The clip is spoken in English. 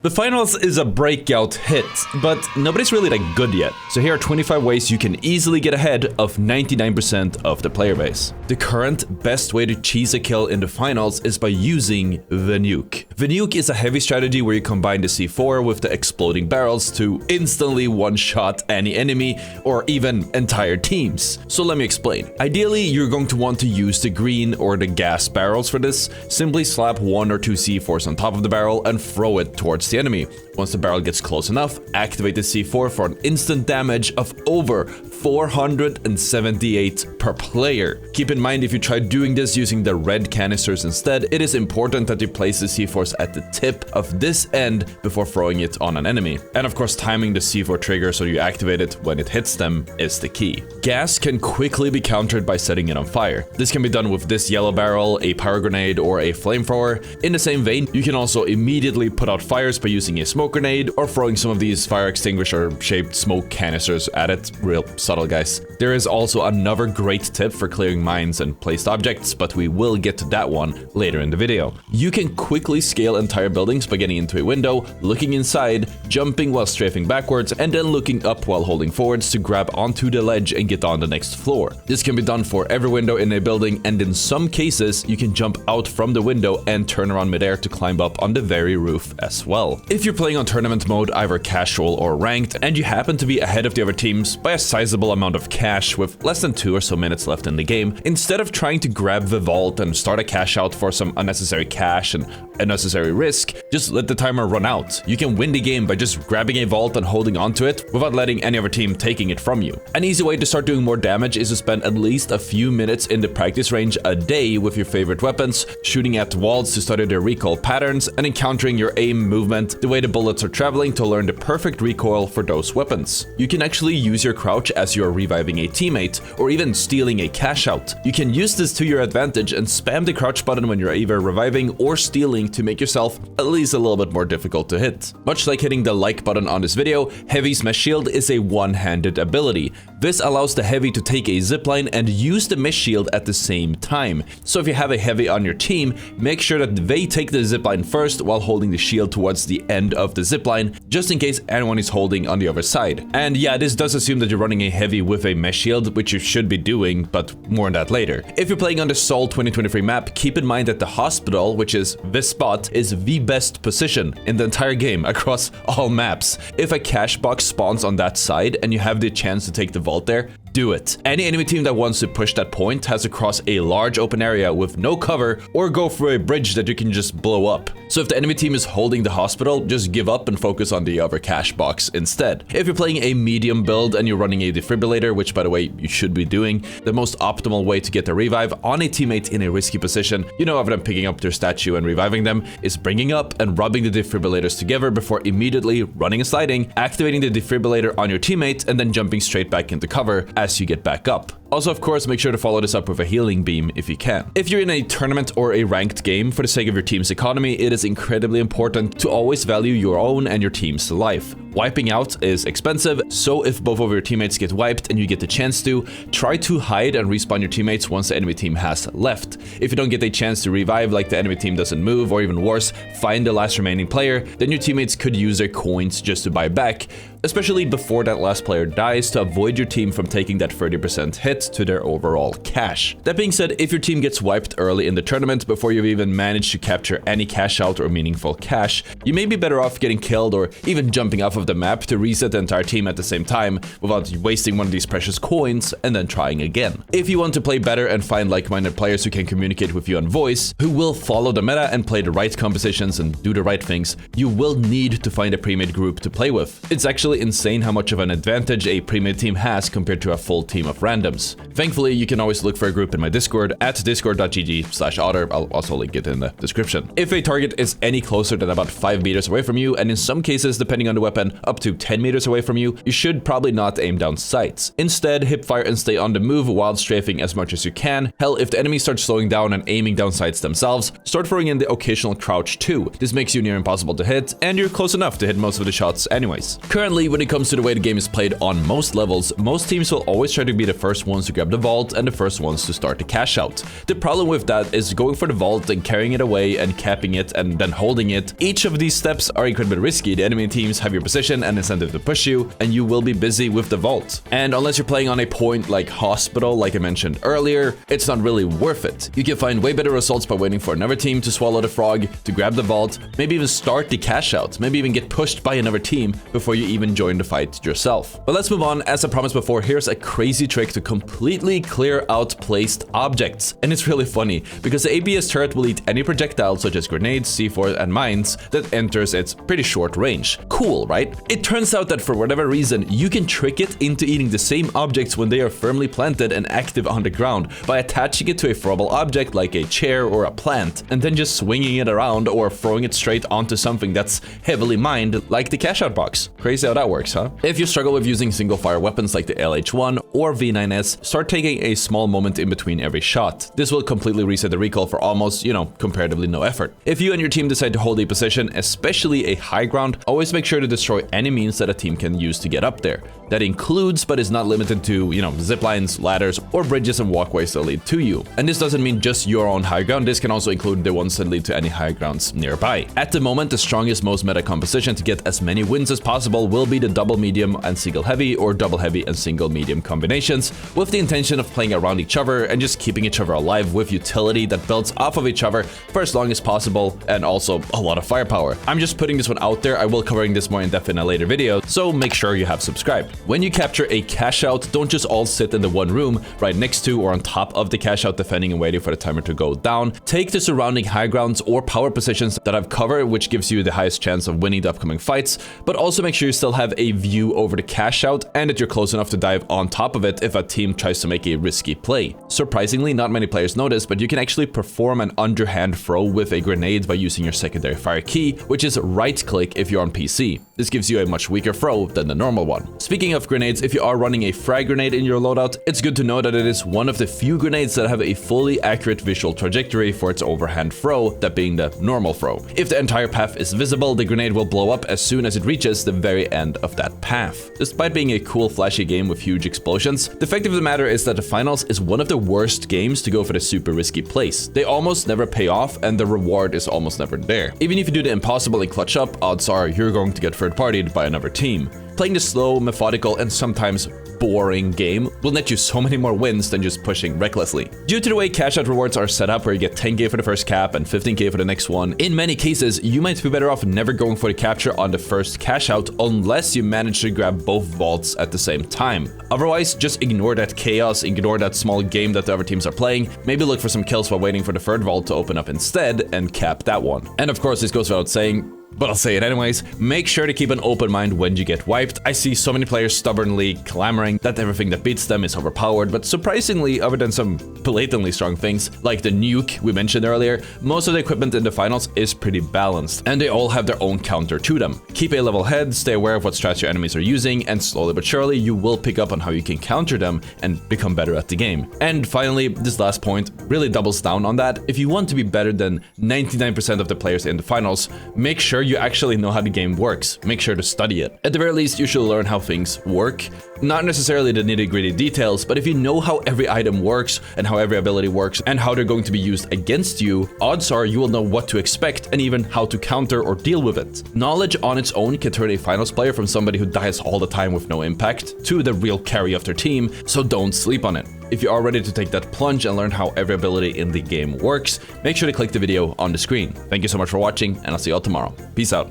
The finals is a breakout hit, but nobody's really that good yet. So here are 25 ways you can easily get ahead of 99% of the player base. The current best way to cheese a kill in the finals is by using the nuke. The nuke is a heavy strategy where you combine the C4 with the exploding barrels to instantly one-shot any enemy or even entire teams. So let me explain. Ideally, you're going to want to use the green or the gas barrels for this. Simply slap 1 or 2 C4s on top of the barrel and throw it towards the enemy. Once the barrel gets close enough, activate the C4 for an instant damage of over 478 per player. Keep in mind, if you try doing this using the red canisters instead, it is important that you place the C4s at the tip of this end before throwing it on an enemy. And of course, timing the C4 trigger so you activate it when it hits them is the key. Gas can quickly be countered by setting it on fire. This can be done with this yellow barrel, a power grenade, or a flamethrower. In the same vein, you can also immediately put out fires by using a smoke grenade or throwing some of these fire extinguisher shaped smoke canisters at it. Real subtle, guys. There is also another great tip for clearing mines and placed objects, but we will get to that one later in the video. You can quickly scale entire buildings by getting into a window, looking inside, jumping while strafing backwards, and then looking up while holding forwards to grab onto the ledge and get on the next floor. This can be done for every window in a building, and in some cases, you can jump out from the window and turn around midair to climb up on the very roof as well. If you're playing on tournament mode, either casual or ranked, and you happen to be ahead of the other teams by a sizable amount of cash with less than 2 or so minutes left in the game, instead of trying to grab the vault and start a cash out for some unnecessary cash and unnecessary risk, just let the timer run out. You can win the game by just grabbing a vault and holding onto it without letting any other team taking it from you. An easy way to start doing more damage is to spend at least a few minutes in the practice range a day with your favorite weapons, shooting at walls to study their recoil patterns, and encountering your aim movement, the way the bullets are traveling, to learn the perfect recoil for those weapons. You can actually use your crouch as you are reviving a teammate, or even stealing a cash out. You can use this to your advantage and spam the crouch button when you're either reviving or stealing to make yourself at least a little bit more difficult to hit. Much like hitting the like button on this video, Heavy's mesh shield is a one-handed ability. This allows the Heavy to take a zipline and use the mesh shield at the same time. So if you have a Heavy on your team, make sure that they take the zipline first while holding the shield towards the end of the zipline, just in case anyone is holding on the other side. And yeah, this does assume that you're running a Heavy with a mesh shield, which you should be doing, but more on that later. If you're playing on the Seoul 2023 map, keep in mind that the hospital, which is this spot, is the best position in the entire game across all maps. If a cash box spawns on that side and you have the chance to take the vault there, do it. Any enemy team that wants to push that point has to cross a large open area with no cover or go through a bridge that you can just blow up. So if the enemy team is holding the hospital, just give up and focus on the other cash box instead. If you're playing a medium build and you're running a defibrillator, which by the way you should be doing, the most optimal way to get a revive on a teammate in a risky position, you know, other than picking up their statue and reviving them, is bringing up and rubbing the defibrillators together before immediately running and sliding, activating the defibrillator on your teammate, and then jumping straight back into cover as you get back up. Also, of course, make sure to follow this up with a healing beam if you can. If you're in a tournament or a ranked game, for the sake of your team's economy, it is incredibly important to always value your own and your team's life. Wiping out is expensive, so if both of your teammates get wiped and you get the chance to, try to hide and respawn your teammates once the enemy team has left. If you don't get a chance to revive, like the enemy team doesn't move, or even worse, find the last remaining player, then your teammates could use their coins just to buy back, especially before that last player dies, to avoid your team from taking that 30% hit to their overall cash. That being said, if your team gets wiped early in the tournament before you've even managed to capture any cash out or meaningful cash, you may be better off getting killed or even jumping off of the map to reset the entire team at the same time without wasting one of these precious coins and then trying again. If you want to play better and find like-minded players who can communicate with you on voice, who will follow the meta and play the right compositions and do the right things, you will need to find a pre-made group to play with. It's actually insane how much of an advantage a pre-made team has compared to a full team of randoms. Thankfully, you can always look for a group in my Discord at discord.gg/Ottr. I'll also link it in the description. If a target is any closer than about 5 meters away from you, and in some cases, depending on the weapon, up to 10 meters away from you, you should probably not aim down sights. Instead, hipfire and stay on the move while strafing as much as you can. Hell, if the enemy starts slowing down and aiming down sights themselves, start throwing in the occasional crouch too. This makes you near impossible to hit, and you're close enough to hit most of the shots anyways. Currently, when it comes to the way the game is played on most levels, most teams will always try to be the first ones ones to grab the vault and the first ones to start the cash out. The problem with that is going for the vault and carrying it away and capping it and then holding it. Each of these steps are incredibly risky. The enemy teams have your position and incentive to push you, and you will be busy with the vault. And unless you're playing on a point like hospital, like I mentioned earlier, it's not really worth it. You can find way better results by waiting for another team to swallow the frog, to grab the vault, maybe even start the cash out, maybe even get pushed by another team before you even join the fight yourself. But let's move on. As I promised before, here's a crazy trick to completely clear out placed objects. And it's really funny because the ABS turret will eat any projectile such as grenades, C4 and mines that enters its pretty short range. Cool, right? It turns out that for whatever reason, you can trick it into eating the same objects when they are firmly planted and active on the ground by attaching it to a throwable object like a chair or a plant, and then just swinging it around or throwing it straight onto something that's heavily mined like the cash out box. Crazy how that works, huh? If you struggle with using single fire weapons like the LH1 or V9S, start taking a small moment in between every shot. This will completely reset the recoil for almost, comparatively no effort. If you and your team decide to hold a position, especially a high ground, always make sure to destroy any means that a team can use to get up there. That includes, but is not limited to, zip lines, ladders, or bridges and walkways that lead to you. And this doesn't mean just your own high ground, this can also include the ones that lead to any high grounds nearby. At the moment, the strongest, most meta composition to get as many wins as possible will be the double medium and single heavy, or double heavy and single medium combinations, with the intention of playing around each other and just keeping each other alive with utility that builds off of each other for as long as possible, and also a lot of firepower. I'm just putting this one out there. I will covering this more in depth in a later video, so make sure you have subscribed. When you capture a cash out, don't just all sit in the one room right next to or on top of the cash out defending and waiting for the timer to go down. Take the surrounding high grounds or power positions that I've covered, which gives you the highest chance of winning the upcoming fights, but also make sure you still have a view over the cash out and that you're close enough to dive on top of it if a team tries to make a risky play. Surprisingly, not many players know this, but you can actually perform an underhand throw with a grenade by using your secondary fire key, which is right click if you're on PC. This gives you a much weaker throw than the normal one. Speaking of grenades, if you are running a frag grenade in your loadout, it's good to know that it is one of the few grenades that have a fully accurate visual trajectory for its overhand throw, that being the normal throw. If the entire path is visible, the grenade will blow up as soon as it reaches the very end of that path. Despite being a cool flashy game with huge explosions, the fact of the matter is that the finals is one of the worst games to go for the super risky plays. They almost never pay off and the reward is almost never there. Even if you do the impossible and clutch up, odds are you're going to get third-partied by another team. Playing the slow, methodical, and sometimes boring game will net you so many more wins than just pushing recklessly. Due to the way cash out rewards are set up, where you get 10k for the first cap and 15k for the next one, in many cases, you might be better off never going for the capture on the first cash out unless you manage to grab both vaults at the same time. Otherwise, just ignore that chaos, ignore that small game that the other teams are playing, maybe look for some kills while waiting for the third vault to open up instead and cap that one. And of course, this goes without saying, but I'll say it anyways, make sure to keep an open mind when you get wiped. I see so many players stubbornly clamoring that everything that beats them is overpowered, but surprisingly, other than some blatantly strong things, like the nuke we mentioned earlier, most of the equipment in the finals is pretty balanced, and they all have their own counter to them. Keep a level head, stay aware of what strats your enemies are using, and slowly but surely, you will pick up on how you can counter them and become better at the game. And finally, this last point really doubles down on that. If you want to be better than 99% of the players in the finals, make sure you actually know how the game works. Make sure to study it. At the very least, you should learn how things work. Not necessarily the nitty-gritty details, but if you know how every item works and how every ability works and how they're going to be used against you, odds are you will know what to expect and even how to counter or deal with it. Knowledge on its own can turn a finals player from somebody who dies all the time with no impact to the real carry of their team, so don't sleep on it. If you are ready to take that plunge and learn how every ability in the game works, make sure to click the video on the screen. Thank you so much for watching, and I'll see you all tomorrow. Peace out.